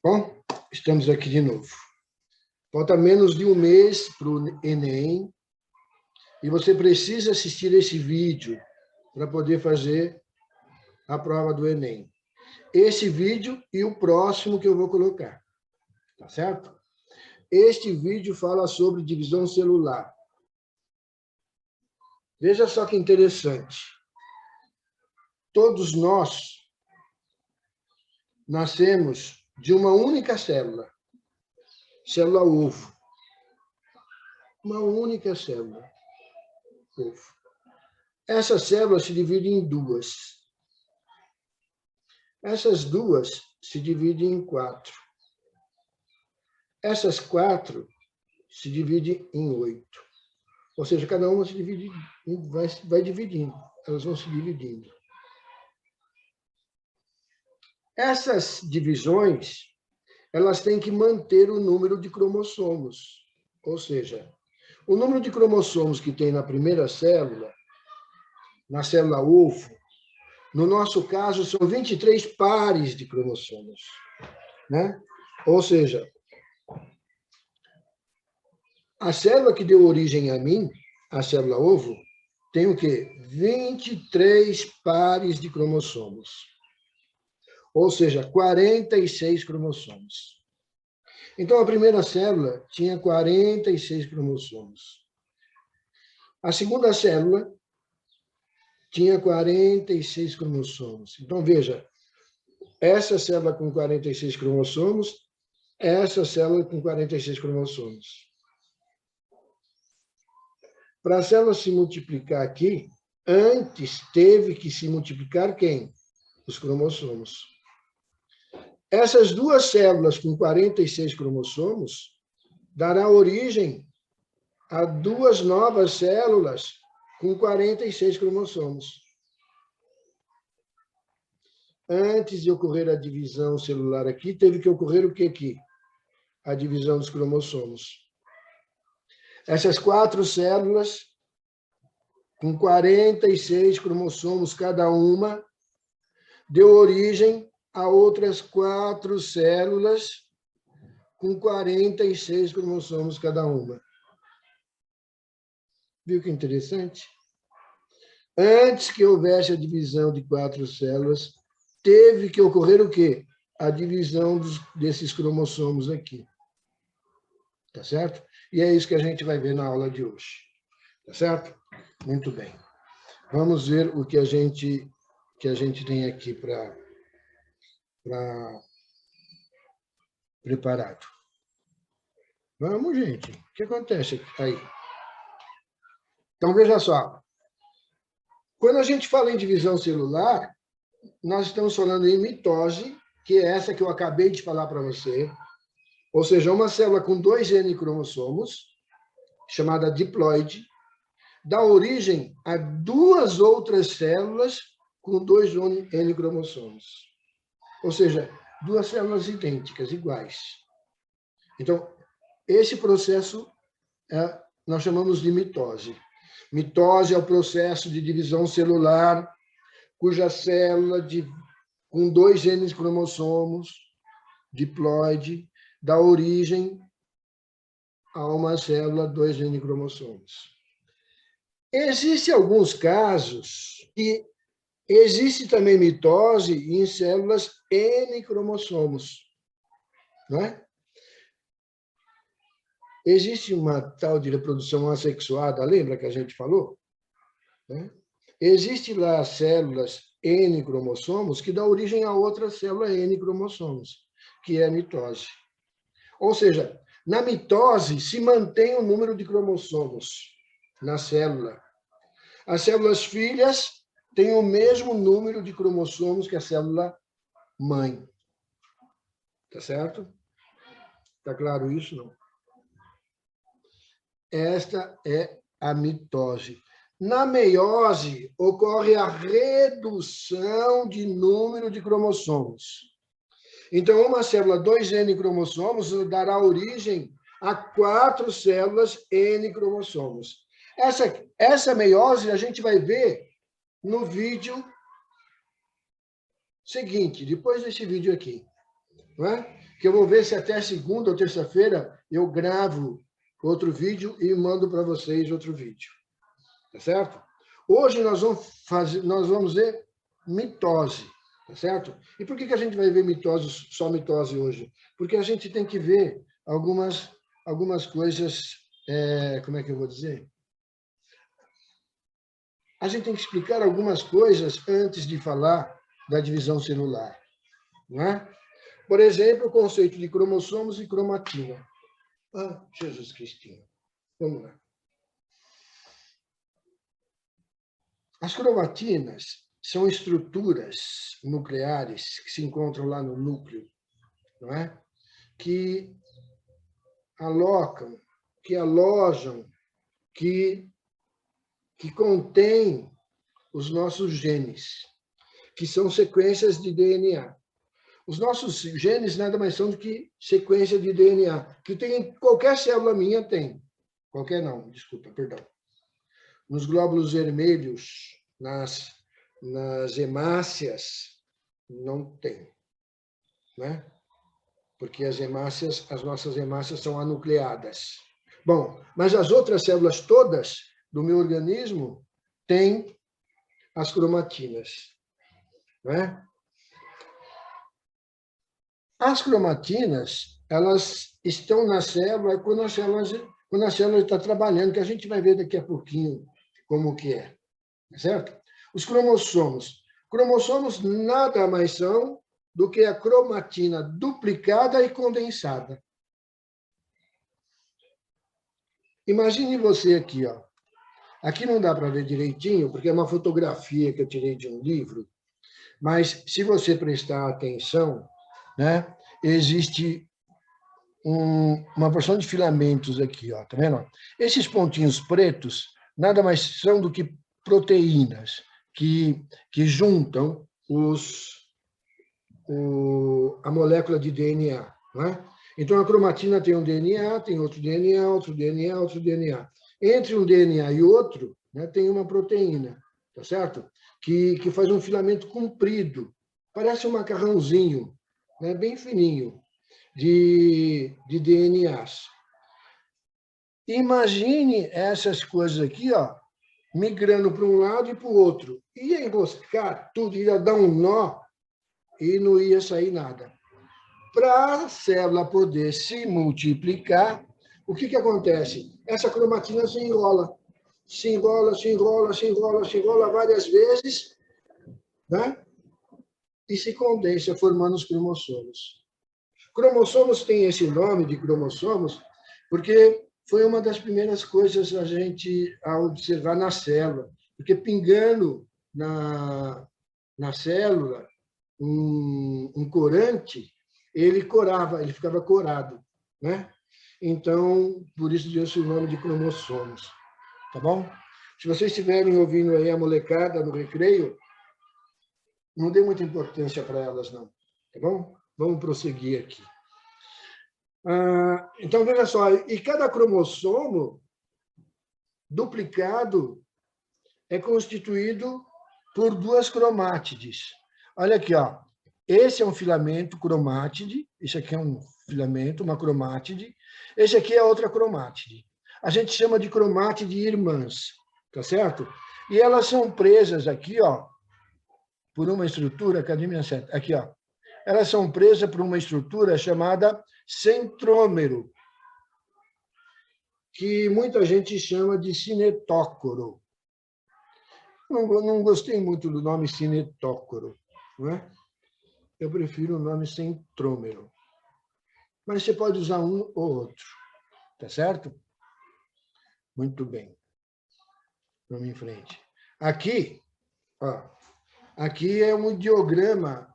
Bom, estamos aqui de novo. Falta menos de um mês para o Enem e você precisa assistir esse vídeo para poder fazer a prova do Enem. Esse vídeo e o próximo que eu vou colocar, tá certo? Este vídeo fala sobre divisão celular. Veja só que interessante. Todos nós nascemos de uma única célula, célula ovo. Uma única célula, ovo. Essa célula se divide em duas. Essas duas se dividem em 4. Essas 4 se dividem em 8. Ou seja, cada uma se divide, vai dividindo, elas vão se dividindo. Essas divisões, elas têm que manter o número de cromossomos. Ou seja, o número de cromossomos que tem na primeira célula, na célula ovo, no nosso caso, são 23 pares de cromossomos, né? Ou seja, a célula que deu origem a mim, a célula ovo, tem o quê? 23 pares de cromossomos. Ou seja, 46 cromossomos. Então, a primeira célula tinha 46 cromossomos. A segunda célula tinha 46 cromossomos. Então, veja, essa célula com 46 cromossomos, essa célula com 46 cromossomos. Para a célula se multiplicar aqui, antes teve que se multiplicar quem? Os cromossomos. Essas duas células com 46 cromossomos dará origem a duas novas células com 46 cromossomos. Antes de ocorrer a divisão celular aqui, teve que ocorrer o que aqui? A divisão dos cromossomos. Essas 4 células, com 46 cromossomos cada uma, deu origem a outras 4 células com 46 cromossomos cada uma. Viu que interessante? Antes que houvesse a divisão de 4 células, teve que ocorrer o quê? A divisão desses cromossomos aqui. Tá certo? E é isso que a gente vai ver na aula de hoje. Tá certo? Muito bem. Vamos ver o que a gente tem aqui para preparado. Vamos, gente. O que acontece aí? Então, veja só. Quando a gente fala em divisão celular, nós estamos falando em mitose, que é essa que eu acabei de falar para você. Ou seja, uma célula com 2 N cromossomos, chamada diploide, dá origem a 2 outras células com 2 N cromossomos. Ou seja, 2 células idênticas, iguais. Então, esse processo nós chamamos de mitose. Mitose é o processo de divisão celular, cuja célula com 2 N cromossomos, diploide, dá origem a uma célula 2 N cromossomos. Existem alguns casos que existe também mitose em células N cromossomos, não é? Existe uma tal de reprodução assexuada, lembra que a gente falou? Né? Existe lá células N cromossomos que dá origem a outra célula N cromossomos, que é a mitose. Ou seja, na mitose se mantém o número de cromossomos na célula. As células filhas têm o mesmo número de cromossomos que a célula mãe. Tá certo? Tá claro isso, não? Esta é a mitose. Na meiose, ocorre a redução de número de cromossomos. Então, uma célula 2 N cromossomos dará origem a 4 células N cromossomos. Essa meiose a gente vai ver no vídeo seguinte, depois desse vídeo aqui. Não é? Que eu vou ver se até segunda ou terça-feira eu gravo outro vídeo e mando para vocês outro vídeo. Tá certo? Hoje nós vamos ver mitose. Tá certo? E por que a gente vai ver mitose, só mitose hoje? Porque a gente tem que ver algumas coisas, como é que eu vou dizer? A gente tem que explicar algumas coisas antes de falar da divisão celular. Não é? Por exemplo, o conceito de cromossomos e cromatina. Ah, Jesus Cristinho. Vamos lá. As cromatinas são estruturas nucleares que se encontram lá no núcleo, não é? Que alocam, que alojam, que contêm os nossos genes, que são sequências de DNA. Os nossos genes nada mais são do que sequência de DNA, que tem qualquer célula minha tem. Qualquer não, desculpa, perdão. Nos glóbulos vermelhos, nas hemácias, não tem, né? Porque as nossas hemácias são anucleadas. Bom, mas as outras células todas do meu organismo têm as cromatinas, né? As cromatinas, elas estão na célula quando a célula está trabalhando, que a gente vai ver daqui a pouquinho como que é, certo? Os cromossomos. Cromossomos nada mais são do que a cromatina duplicada e condensada. Imagine você aqui, ó. Aqui não dá para ver direitinho, porque é uma fotografia que eu tirei de um livro, mas se você prestar atenção, né, existe uma porção de filamentos aqui, ó, tá vendo? Esses pontinhos pretos nada mais são do que proteínas que juntam a molécula de DNA, não é? Então, a cromatina tem um DNA, tem outro DNA, outro DNA, outro DNA. Entre um DNA e outro, né, tem uma proteína, tá certo? Que faz um filamento comprido, parece um macarrãozinho, né, bem fininho, de DNAs. Imagine essas coisas aqui, ó, migrando para um lado e para o outro. Ia enroscar tudo, ia dar um nó e não ia sair nada. Para a célula poder se multiplicar, o que acontece? Essa cromatina se enrola. Se enrola, se enrola, se enrola, se enrola várias vezes, né? E se condensa, formando os cromossomos. Cromossomos tem esse nome de cromossomos porque foi uma das primeiras coisas a observar na célula. Porque pingando na célula um corante, ele corava, ele ficava corado, né? Então, por isso deu-se o nome de cromossomos, tá bom? Se vocês estiverem ouvindo aí a molecada no recreio, não dê muita importância para elas, não, tá bom? Vamos prosseguir aqui. Então, veja só, e cada cromossomo duplicado é constituído por duas cromátides. Olha aqui, ó. Esse é um filamento cromátide, esse aqui é um filamento, uma cromátide, esse aqui é outra cromátide. A gente chama de cromátide irmãs, tá certo? E elas são presas aqui, ó, por uma estrutura, cadê minha seta? Aqui, ó. Elas são presas por uma estrutura chamada centrômero, que muita gente chama de cinetócoro. Não gostei muito do nome cinetócoro, não é? Eu prefiro o nome centrômero. Mas você pode usar um ou outro, tá certo? Muito bem. Vamos em frente. Aqui, ó, aqui é um diagrama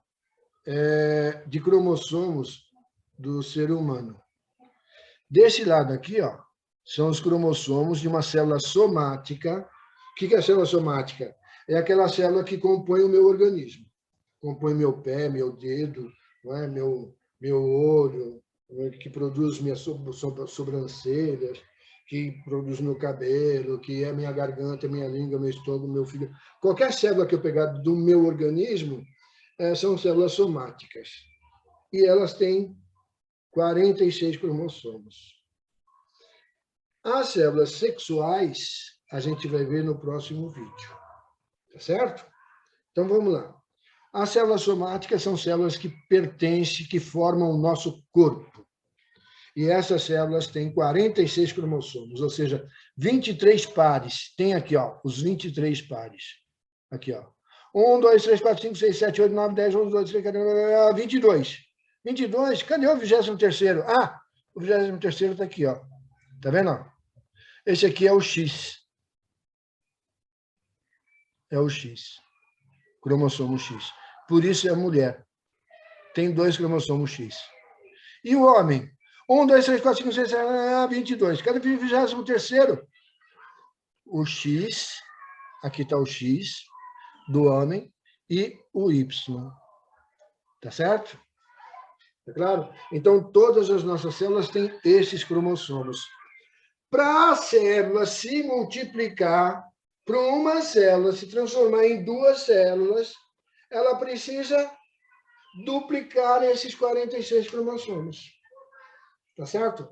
de cromossomos do ser humano. Desse lado aqui, ó, são os cromossomos de uma célula somática. O que é a célula somática? É aquela célula que compõe o meu organismo. Compõe meu pé, meu dedo, não é? meu olho, que produz minhas sobrancelhas, que produz meu cabelo, que é minha garganta, minha língua, meu estômago, meu fígado. Qualquer célula que eu pegar do meu organismo são células somáticas. E elas têm 46 cromossomos. As células sexuais, a gente vai ver no próximo vídeo. Tá certo? Então, vamos lá. As células somáticas são células que pertencem, que formam o nosso corpo. E essas células têm 46 cromossomos, ou seja, 23 pares. Tem aqui, ó, os 23 pares. Aqui, ó. 1, 2, 3, 4, 5, 6, 7, 8, 9, 10, 11, 12, 13, 14, 22. 22, cadê o 23º? Ah, o 23º está aqui, ó. Tá vendo? Esse aqui é o X. É o X. Cromossomo X. Por isso é a mulher. Tem 2 cromossomos X. E o homem? 1, 2, 3, 4, 5, 6, 7, 22. Cadê o 23º? O X, aqui está o X do homem e o Y. Tá certo? Tá claro? Então, todas as nossas células têm esses cromossomos. Para a célula se multiplicar, para uma célula se transformar em 2 células, ela precisa duplicar esses 46 cromossomos. Tá certo?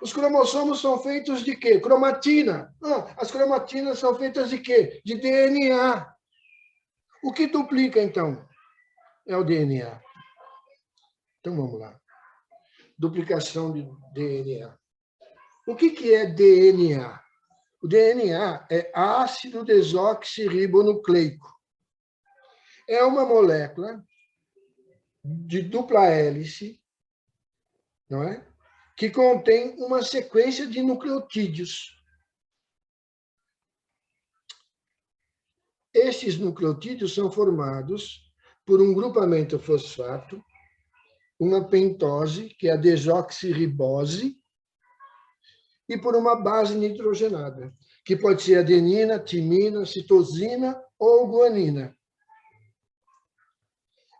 Os cromossomos são feitos de quê? Cromatina. As cromatinas são feitas de quê? De DNA. O que duplica, então? É o DNA. Então, vamos lá. Duplicação de DNA. O que é DNA? O DNA é ácido desoxirribonucleico. É uma molécula de dupla hélice, não é? Que contém uma sequência de nucleotídeos. Esses nucleotídeos são formados por um grupamento fosfato, uma pentose, que é a desoxirribose, e por uma base nitrogenada, que pode ser adenina, timina, citosina ou guanina.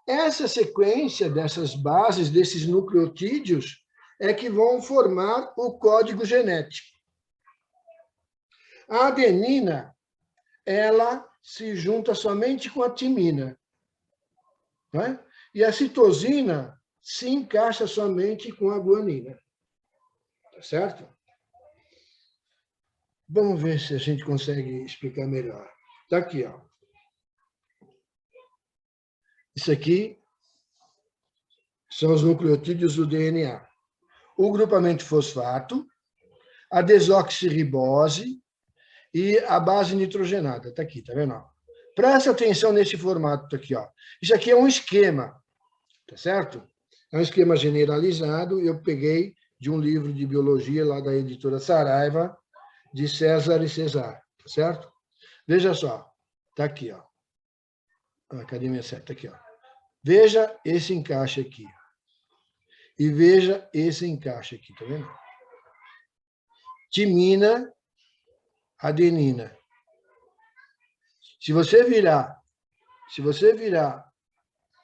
Essa sequência dessas bases, desses nucleotídeos, é que vão formar o código genético. A adenina, ela se junta somente com a timina, não é? E a citosina se encaixa somente com a guanina. Tá certo? Vamos ver se a gente consegue explicar melhor. Está aqui, ó. Isso aqui são os nucleotídeos do DNA. O grupamento fosfato, a desoxirribose e a base nitrogenada. Está aqui, tá vendo? Presta atenção nesse formato aqui, ó. Isso aqui é um esquema, tá certo? É um esquema generalizado. Eu peguei de um livro de biologia lá da editora Saraiva, de César e Cesar, tá certo? Veja só, tá aqui, ó. Cadê minha seta? Tá aqui, ó. Veja esse encaixe aqui. E veja esse encaixe aqui, tá vendo? Timina, adenina. Se você virar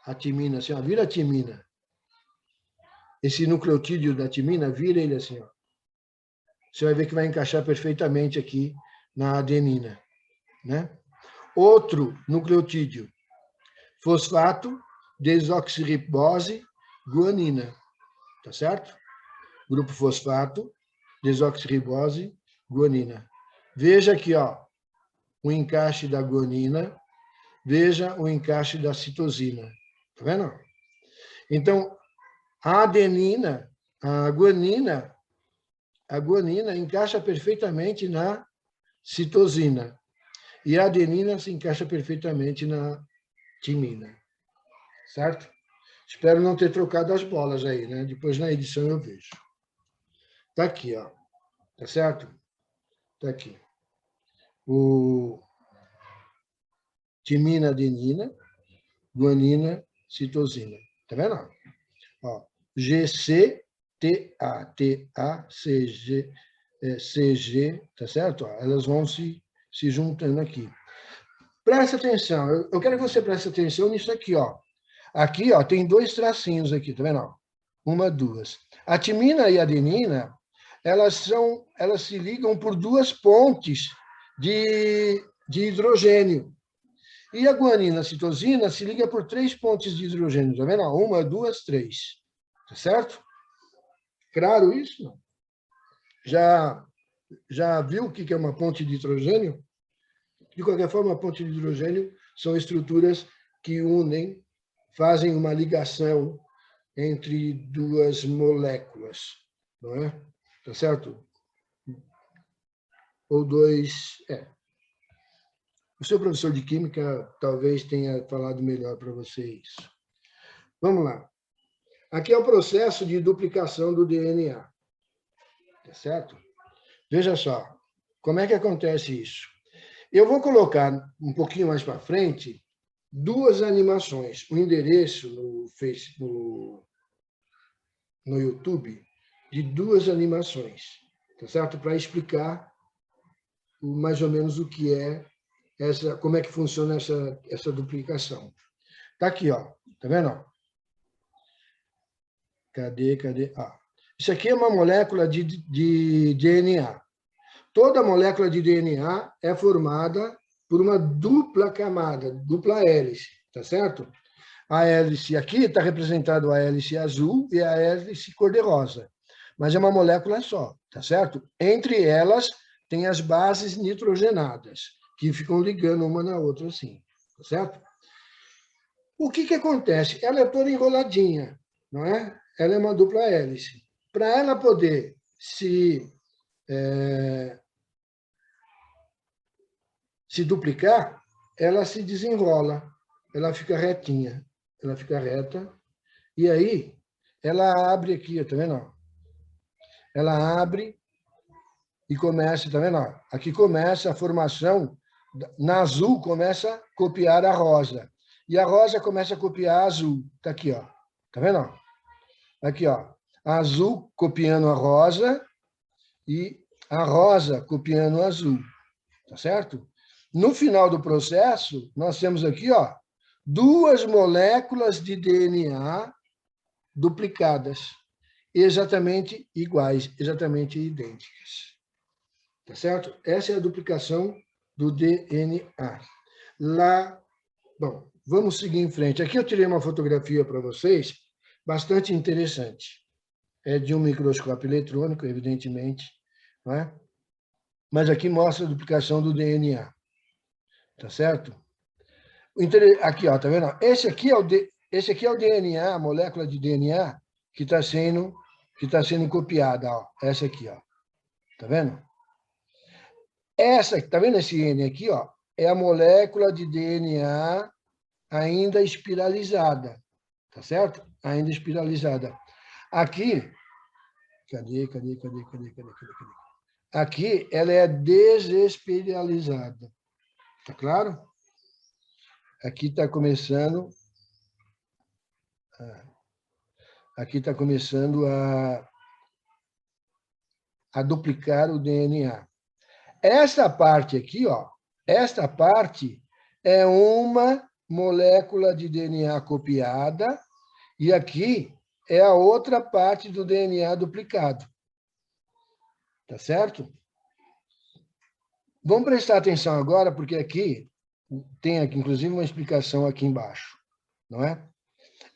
a timina assim, ó, vira a timina. Esse nucleotídeo da timina, vira ele assim, ó. Você vai ver que vai encaixar perfeitamente aqui na adenina, né? Outro nucleotídeo, fosfato, desoxirribose, guanina, tá certo? Grupo fosfato, desoxirribose, guanina. Veja aqui, ó, o encaixe da guanina, veja o encaixe da citosina, tá vendo? Então, a adenina, a guanina encaixa perfeitamente na citosina. E a adenina se encaixa perfeitamente na timina. Certo? Espero não ter trocado as bolas aí, né? Depois na edição eu vejo. Tá aqui, ó. Tá certo? Tá aqui. O timina, adenina, guanina, citosina. Tá vendo? Ó, GC TA, CG, CG, tá certo? Elas vão se juntando aqui. Presta atenção, eu quero que você preste atenção nisso aqui, ó. Aqui, ó, tem 2 tracinhos aqui, tá vendo? 1, 2. A timina e a adenina, elas se ligam por duas pontes de hidrogênio. E a guanina, a citosina, se liga por 3 pontes de hidrogênio. Está vendo? 1, 2, 3. Tá certo? Claro isso? Já viu o que é uma ponte de hidrogênio? De qualquer forma, a ponte de hidrogênio são estruturas que unem, fazem uma ligação entre duas moléculas, não é? Tá certo? Ou dois... O seu professor de química talvez tenha falado melhor para você isso. Vamos lá. Aqui é o processo de duplicação do DNA. Tá certo? Veja só, como é que acontece isso? Eu vou colocar um pouquinho mais para frente 2 animações, um endereço no YouTube de 2 animações, tá certo? Para explicar mais ou menos o que é como é que funciona essa duplicação. Tá aqui, ó. Tá vendo? Cadê? Isso aqui é uma molécula de DNA. Toda molécula de DNA é formada por uma dupla camada, dupla hélice, tá certo? A hélice aqui está representada a hélice azul e a hélice cor-de-rosa, mas é uma molécula só, tá certo? Entre elas tem as bases nitrogenadas, que ficam ligando uma na outra assim, tá certo? O que acontece? Ela é toda enroladinha, não é? Ela é uma dupla hélice. Para ela poder se duplicar, ela se desenrola, ela fica retinha, ela fica reta, e aí ela abre aqui, tá vendo? Ela abre e começa, tá vendo? Aqui começa a formação, na azul começa a copiar a rosa, e a rosa começa a copiar a azul, tá aqui, ó, tá vendo? Aqui, ó, a azul copiando a rosa e a rosa copiando o azul, tá certo? No final do processo, nós temos aqui, ó, 2 moléculas de DNA duplicadas, exatamente iguais, exatamente idênticas. Tá certo? Essa é a duplicação do DNA. Lá, bom, vamos seguir em frente. Aqui eu tirei uma fotografia para vocês, bastante interessante. É de um microscópio eletrônico, evidentemente, não é? Mas aqui mostra a duplicação do DNA. Tá certo? Aqui, ó, tá vendo? Esse aqui é o DNA, a molécula de DNA que está sendo copiada, ó. Essa aqui, ó. Tá vendo? Tá vendo esse N aqui, ó? É a molécula de DNA ainda espiralizada, tá certo? Ainda espiralizada. Aqui, cadê? Aqui ela é desespiralizada. Tá claro? Aqui está começando a duplicar o DNA. Essa parte aqui, ó, esta parte é uma molécula de DNA copiada e aqui é a outra parte do DNA duplicado. Tá certo? Vamos prestar atenção agora, porque aqui tem aqui, inclusive, uma explicação aqui embaixo, não é?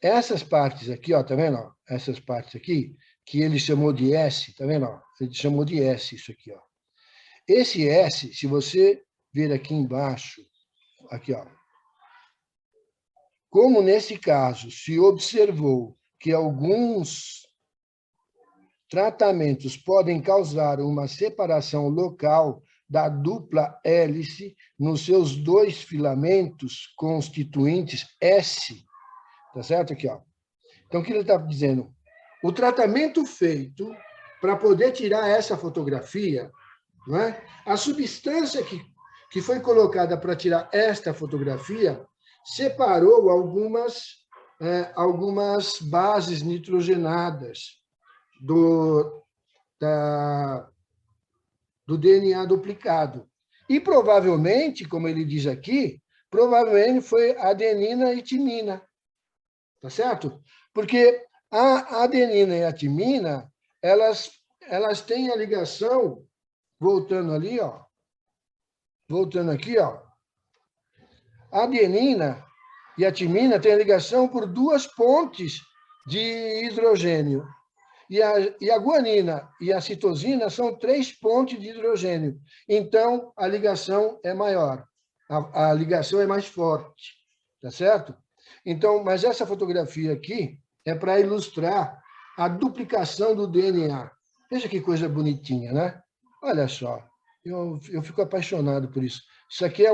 Essas partes aqui, ó, tá vendo? Ó? Essas partes aqui, que ele chamou de S, tá vendo? Ó? Ele chamou de S isso aqui, ó. Esse S, se você ver aqui embaixo, aqui, ó. Como nesse caso se observou que alguns tratamentos podem causar uma separação local da dupla hélice nos seus 2 filamentos constituintes S, tá certo? Aqui, ó. Então, o que ele está dizendo? O tratamento feito para poder tirar essa fotografia, não é? A substância que foi colocada para tirar esta fotografia separou algumas bases nitrogenadas do DNA duplicado. E provavelmente, como ele diz aqui, provavelmente foi adenina e timina. Tá certo? Porque a adenina e a timina, elas elas têm a ligação, voltando ali, ó, voltando aqui, ó, a adenina e a timina têm a ligação por duas pontes de hidrogênio. E a guanina e a citosina são 3 pontes de hidrogênio. Então, a ligação é maior, a ligação é mais forte, tá certo? Então, mas essa fotografia aqui é para ilustrar a duplicação do DNA. Veja que coisa bonitinha, né? Olha só, eu fico apaixonado por isso. Isso aqui é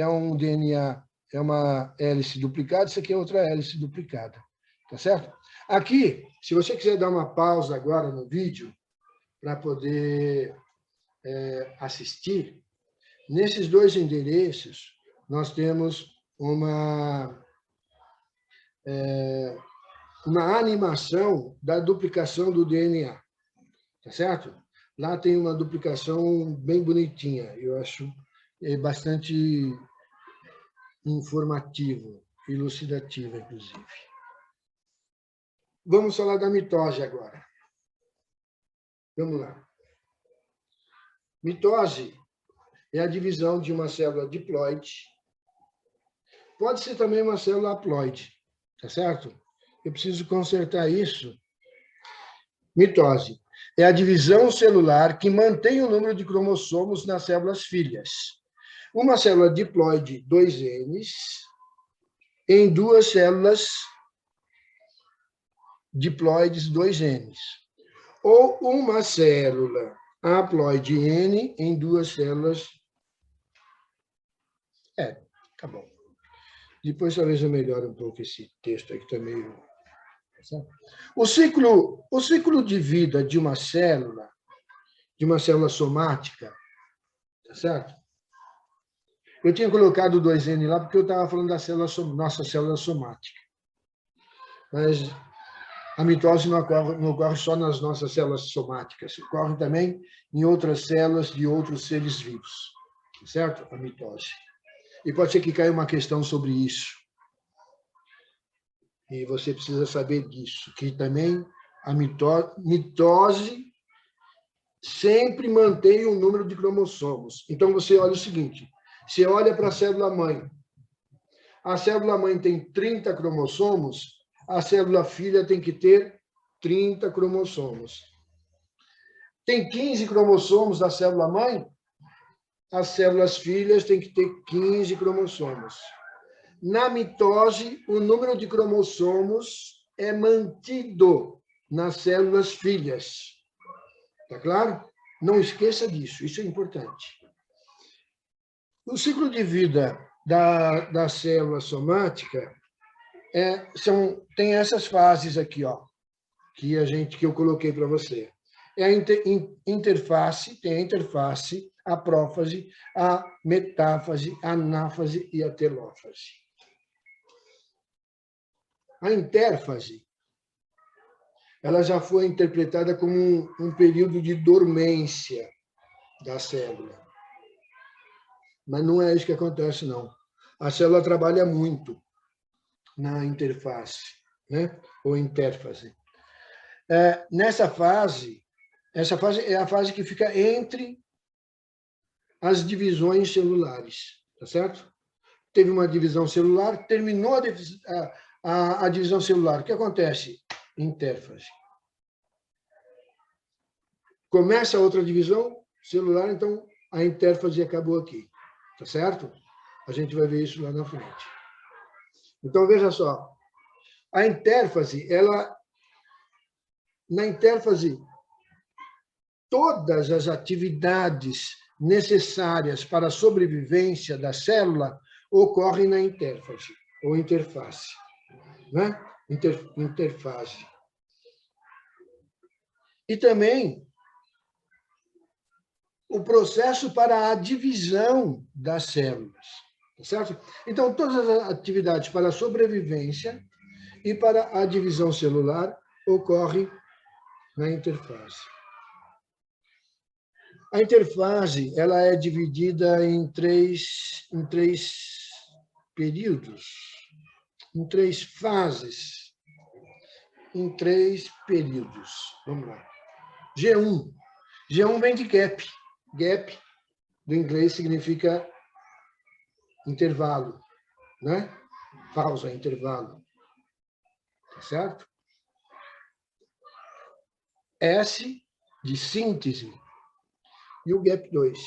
um DNA, é uma hélice duplicada, isso aqui é outra hélice duplicada, tá certo? Aqui, se você quiser dar uma pausa agora no vídeo, para poder assistir, nesses 2 endereços, nós temos uma animação da duplicação do DNA, tá certo? Lá tem uma duplicação bem bonitinha, eu acho bastante informativo, elucidativo, inclusive. Vamos falar da mitose agora. Vamos lá. Mitose é a divisão de uma célula diploide. Pode ser também uma célula haploide, tá certo? Eu preciso consertar isso. Mitose é a divisão celular que mantém o número de cromossomos nas células filhas. Uma célula diploide 2Ns em 2 células diploides 2Ns. Ou uma célula haploide N em 2 células. Tá bom. Depois talvez eu melhore um pouco esse texto aqui também. O ciclo de vida de uma célula somática, tá certo? Eu tinha colocado o 2N lá porque eu estava falando da nossa célula somática. Mas a mitose não ocorre só nas nossas células somáticas, ocorre também em outras células de outros seres vivos, tá certo? A mitose. E pode ser que caia uma questão sobre isso. E você precisa saber disso, que também a mitose sempre mantém um número de cromossomos. Então, você olha o seguinte, você olha para a célula-mãe. A célula-mãe tem 30 cromossomos, a célula-filha tem que ter 30 cromossomos. Tem 15 cromossomos da célula-mãe, as células-filhas têm que ter 15 cromossomos. Na mitose, o número de cromossomos é mantido nas células filhas. Tá claro? Não esqueça disso, isso é importante. O ciclo de vida da célula somática tem essas fases aqui, ó, que eu coloquei para você. É a interface, tem a interface, a prófase, a metáfase, a anáfase e a telófase. A intérfase, ela já foi interpretada como um período de dormência da célula. Mas não é isso que acontece, não. A célula trabalha muito na interface, né? Ou intérfase. Essa fase é a fase que fica entre as divisões celulares, tá certo? Teve uma divisão celular, terminou a divisão celular. O que acontece? Intérfase. Começa a outra divisão celular, então a intérfase acabou aqui, tá certo? A gente vai ver isso lá na frente. Então, veja só, a intérfase, na intérfase, todas as atividades necessárias para a sobrevivência da célula ocorrem na intérfase, ou interface, né? Interfase. E também o processo para a divisão das células, tá certo? Então, todas as atividades para a sobrevivência e para a divisão celular ocorrem na interfase. A interfase ela é dividida em três períodos, em 3 fases, em 3 períodos. Vamos lá. G1. G1 vem de gap. Gap, do inglês, significa intervalo, né? Pausa, intervalo. Tá certo? S, de síntese, e o gap 2,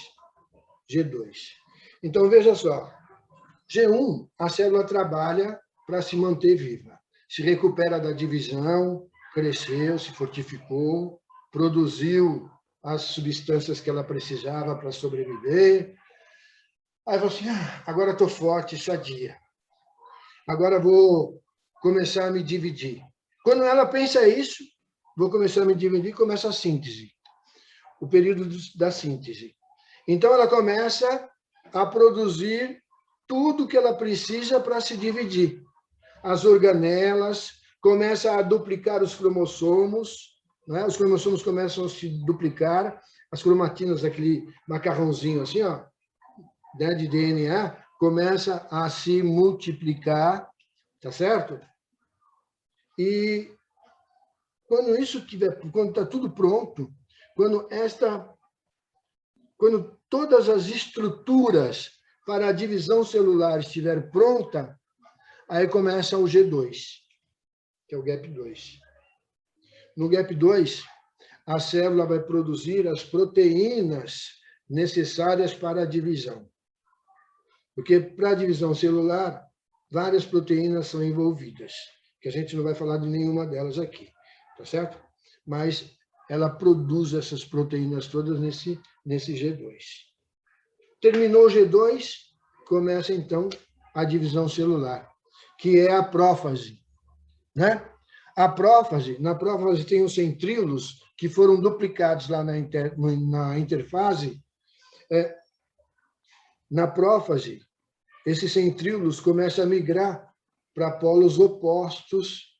G2. Então, veja só. G1, a célula trabalha para se manter viva. Se recupera da divisão, cresceu, se fortificou, produziu as substâncias que ela precisava para sobreviver. Aí fala assim, agora estou forte, sadia. Agora vou começar a me dividir. Quando ela pensa isso, vou começar a me dividir, começa a síntese, o período da síntese. Então, ela começa a produzir tudo que ela precisa para se dividir. As organelas, começa a duplicar os cromossomos, né? Os cromossomos começam a se duplicar, as cromatinas, aquele macarrãozinho assim, ó, né, de DNA, começa a se multiplicar, tá certo? E quando isso tiver, quando está tudo pronto, quando todas as estruturas para a divisão celular estiver pronta, aí começa o G2, que é o gap 2. No gap 2, a célula vai produzir as proteínas necessárias para a divisão. Porque para a divisão celular, várias proteínas são envolvidas, que a gente não vai falar de nenhuma delas aqui, tá certo? Mas ela produz essas proteínas todas nesse G2. Terminou o G2, começa, então, a divisão celular, que é a prófase, né? A prófase, na prófase tem os centríolos que foram duplicados lá na interfase. Na prófase, esses centríolos começam a migrar para polos opostos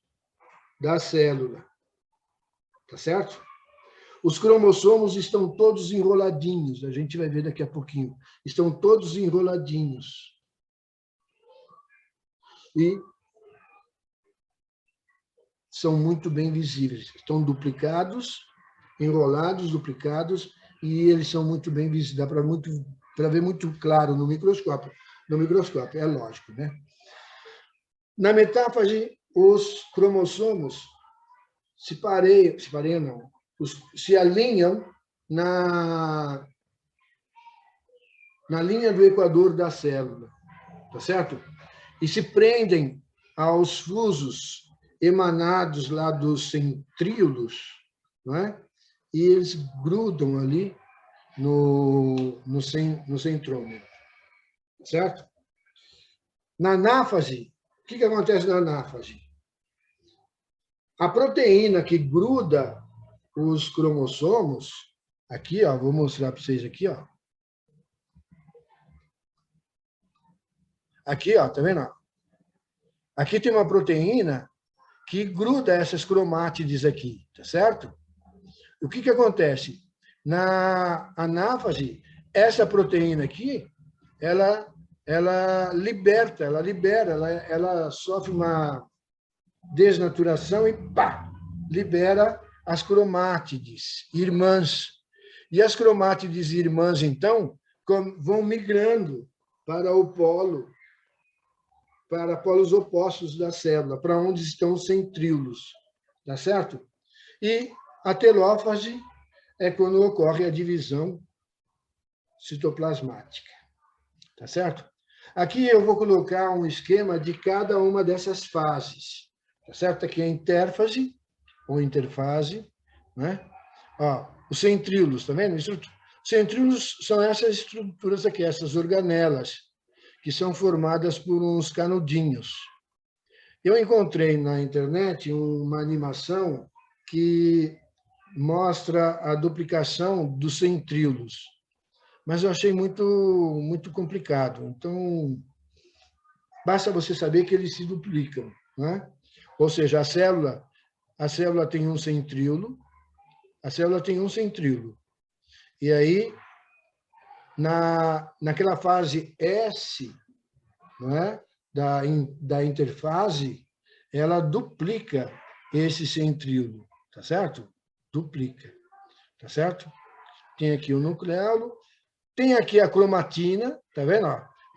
da célula, tá certo? Os cromossomos estão todos enroladinhos, a gente vai ver daqui a pouquinho. Estão todos enroladinhos. E são muito bem visíveis. Estão duplicados, enrolados, duplicados, e eles são muito bem visíveis. Dá para ver muito claro no microscópio. No microscópio, é lógico, né? Na metáfase, os cromossomos se alinham na linha do equador da célula, tá certo? E se prendem aos fusos emanados lá dos centríolos, não é? E eles grudam ali no centrômero, certo? Na anáfase, o que acontece na anáfase? A proteína que gruda os cromossomos, aqui, ó, vou mostrar para vocês aqui, ó. Aqui, ó, tá vendo? Aqui tem uma proteína que gruda essas cromátides aqui, tá certo? O que acontece? Na anáfase, essa proteína aqui, ela sofre uma desnaturação e pá, libera as cromátides irmãs. E as cromátides irmãs, então, vão migrando para polos opostos da célula, para onde estão os centríolos, tá certo? E a telófase é quando ocorre a divisão citoplasmática, tá certo? Aqui eu vou colocar um esquema de cada uma dessas fases, tá certo? Aqui é a intérfase, ou interfase, né? Ó, os centríolos, tá vendo? Os centríolos são essas estruturas aqui, essas organelas, que são formadas por uns canudinhos. Eu encontrei na internet uma animação que mostra a duplicação dos centríolos, mas eu achei muito complicado. Então, basta você saber que eles se duplicam, né? Ou seja, a célula tem um centríolo, E aí, naquela fase S, né, da interfase, ela duplica esse centríolo, tá certo? Duplica. tá certo? Tem aqui o nucleolo, tem aqui a cromatina, tá vendo?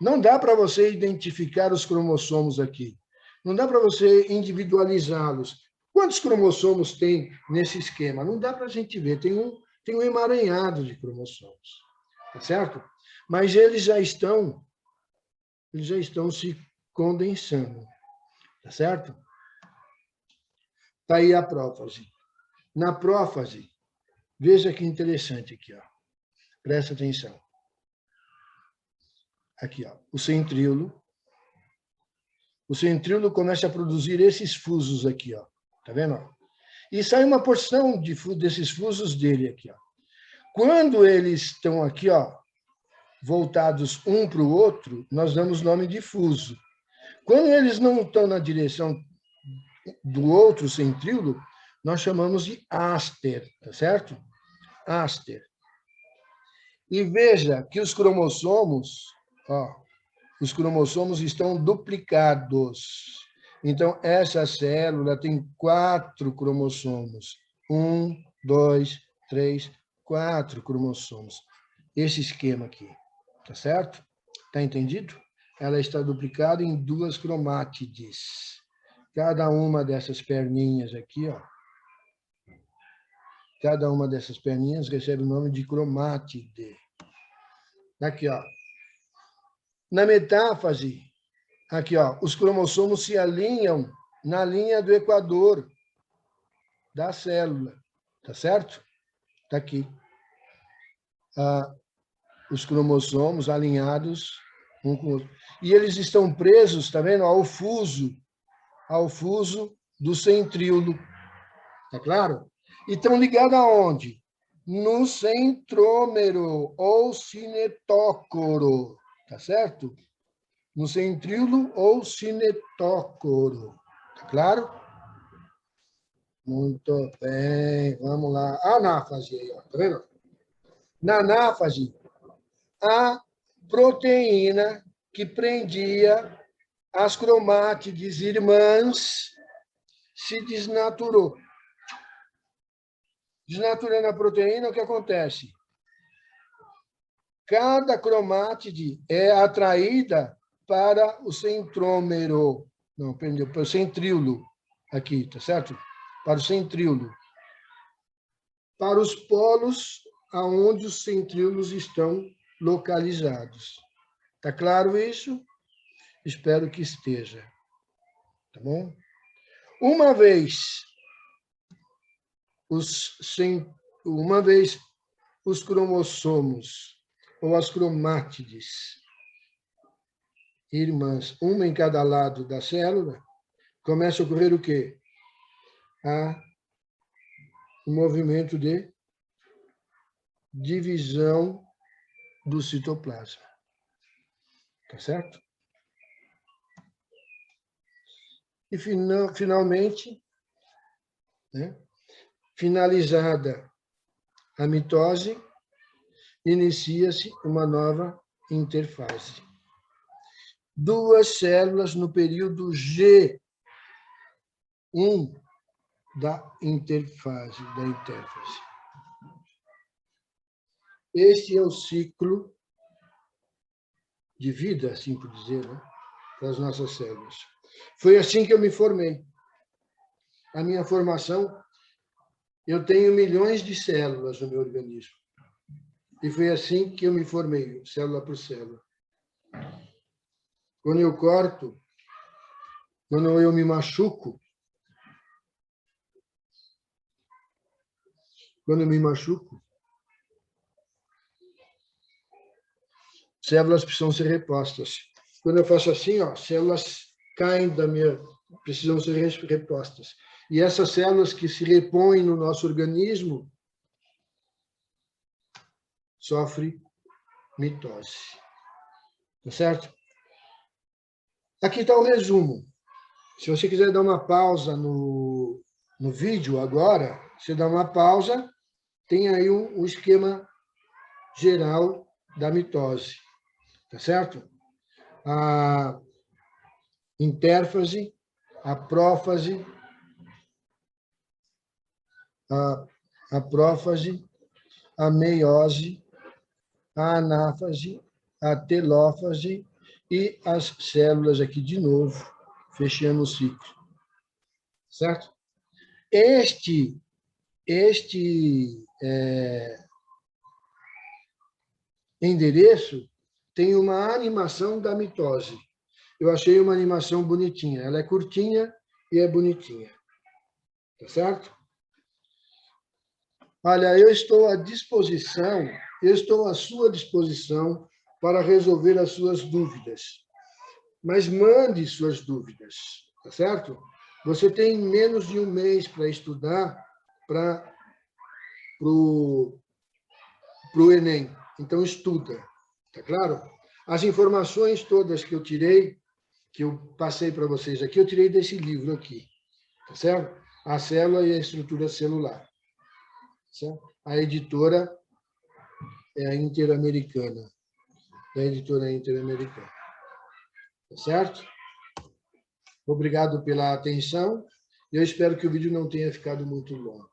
Não dá para você identificar os cromossomos aqui. Não dá para você individualizá-los. Quantos cromossomos tem nesse esquema? Não dá para a gente ver. Tem um emaranhado de cromossomos, tá certo? Mas eles já estão se condensando, tá certo? Está aí a prófase. Na prófase, veja que interessante aqui, ó. Presta atenção. Aqui, ó, o centríolo. O centríolo começa a produzir esses fusos aqui, ó. Tá vendo? E sai uma porção desses fusos dele aqui, ó. Quando eles estão aqui, ó, voltados um para o outro, nós damos nome de fuso. Quando eles não estão na direção do outro centríolo, nós chamamos de áster, tá certo? Áster. E veja que os cromossomos, ó, os cromossomos estão duplicados. Então, essa célula tem 4 cromossomos. 1, 2, 3, 4 cromossomos. Esse esquema aqui, tá certo? Tá entendido? Ela está duplicada em 2 cromátides. Cada uma dessas perninhas aqui, ó. Cada uma dessas perninhas recebe o nome de cromátide. Aqui, ó. Na metáfase, aqui, ó, os cromossomos se alinham na linha do equador da célula, tá certo? Tá aqui. Os cromossomos alinhados um com o outro. E eles estão presos, tá vendo? Ao fuso do centríolo. Tá claro? E estão ligados aonde? No centrômero ou cinetócoro, tá certo? No centríolo ou cinetócoro. Tá claro? Muito bem, vamos lá. A anáfase aí, ó, tá vendo? Na anáfase, a proteína que prendia as cromátides irmãs se desnaturou. Desnaturando a proteína, o que acontece? Cada cromátide é atraída para o centrômero, não, perdão, para o centríolo, aqui, tá certo? Para o centríolo. Para os polos aonde os centríolos estão localizados. Tá claro isso? Espero que esteja. Tá bom? Uma vez os cromossomos ou as cromátides irmãs, uma em cada lado da célula, começa a ocorrer o quê? O movimento de divisão do citoplasma. Tá certo? E, finalmente, né, finalizada a mitose, inicia-se uma nova interfase. 2 células no período G1 da interfase. Este é o ciclo de vida, assim por dizer, né, das nossas células. Foi assim que eu me formei. A minha formação, eu tenho milhões de células no meu organismo. E foi assim que eu me formei, célula por célula. Quando eu corto, quando eu me machuco, células precisam ser repostas. Quando eu faço assim, ó, células caem precisam ser repostas. E essas células que se repõem no nosso organismo sofrem mitose. Tá certo? Aqui está o resumo. Se você quiser dar uma pausa no vídeo agora, você dá uma pausa, tem aí um esquema geral da mitose. Tá certo? A intérfase, a prófase, a prófase, a meiose, a anáfase, a telófase e as células aqui de novo, fechando o ciclo. Certo? Este endereço tem uma animação da mitose. Eu achei uma animação bonitinha. Ela é curtinha e é bonitinha. Tá certo? Olha, eu estou à disposição, eu estou à sua disposição para resolver as suas dúvidas. Mas mande suas dúvidas, tá certo? Você tem menos de um mês para estudar para o Enem. Então, estuda, tá claro? As informações todas que eu tirei, que eu passei para vocês aqui, eu tirei desse livro aqui, tá certo? A célula e a estrutura celular. Certo? A editora é a Interamericana. A editora é Interamericana. Tá certo? Obrigado pela atenção. Eu espero que o vídeo não tenha ficado muito longo.